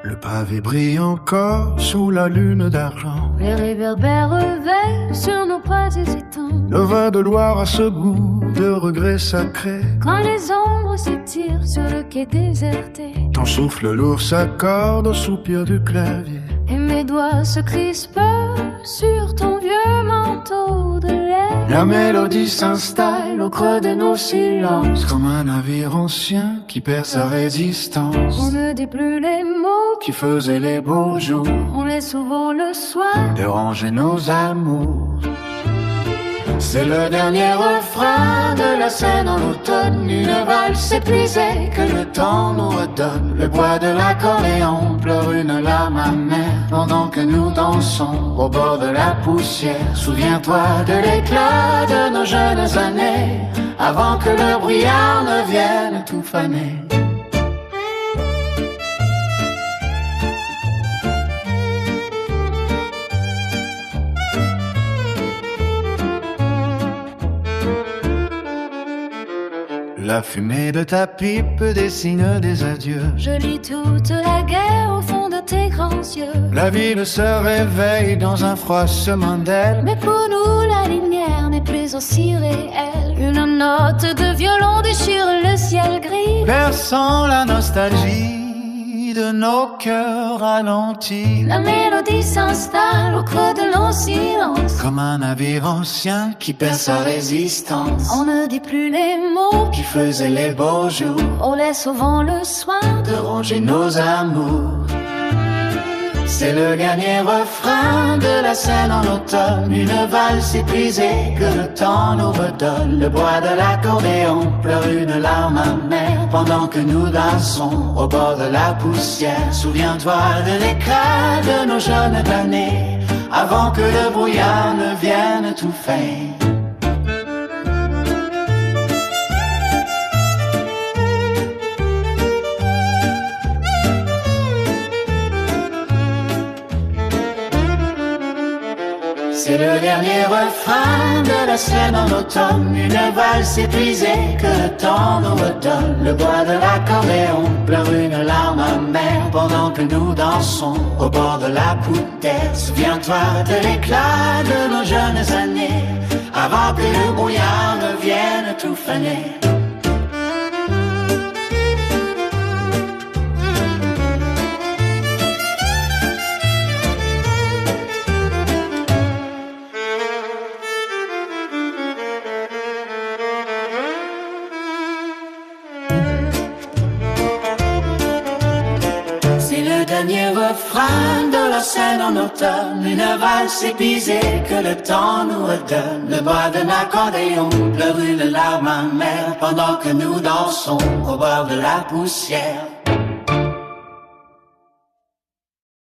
Le pavé brille encore sous la lune d'argent. Les réverbères veillent sur nos pas hésitants. Le vin de Loire a ce goût de regret sacré. Quand les ombres s'étirent sur le quai déserté, Ton souffle lourd s'accorde au soupir du clavier. et mes doigts se crispent sur ton vieux manteau de laine. La mélodie s'installe au creux de nos silences, comme un navire ancien qui perd sa résistance. On ne dit plus les mots Qui faisait les beaux jours, on laisse souvent le soir. de ranger nos amours. C'est le dernier refrain de la scène en automne. Une valse épuisée que le temps nous redonne. Le bois de l'accordéon pleure une larme amère pendant que nous dansons au bord de la poussière. Souviens-toi de l'éclat de nos jeunes années, avant que le brouillard ne vienne tout faner. La fumée de ta pipe dessine des adieux. Je lis toute la guerre au fond de tes grands yeux. La ville se réveille dans un froissement d'ailes. Mais pour nous la lumière n'est plus aussi réelle. Une note de violon déchire le ciel gris, Versant la nostalgie de nos cœurs ralentis. la mélodie s'installe au creux de nos silences. Comme un navire ancien qui perd sa résistance. On ne dit plus les mots Qui faisait les beaux jours, on laisse au vent le soin. de ronger nos amours. C'est le dernier refrain de la scène en automne. Une valse épuisée que le temps nous redonne. Le bois de l'accordéon pleure une larme amère pendant que nous dansons au bord de la poussière. Souviens-toi de l'éclat de nos jeunes années, avant que le brouillard ne vienne tout faire. C'est le dernier refrain de la scène en automne. Une valse épuisée que le temps nous redonne. Le bois de l'accordéon pleure une larme amère pendant que nous dansons au bord de la poussière. Souviens-toi de l'éclat de nos jeunes années, avant que le brouillard ne vienne tout faner. Dernier refrain de la scène en automne. Une valse épuisée que le temps nous redonne. Le bois d'un accordéon pleure une larme amère pendant que nous dansons au bord de la poussière.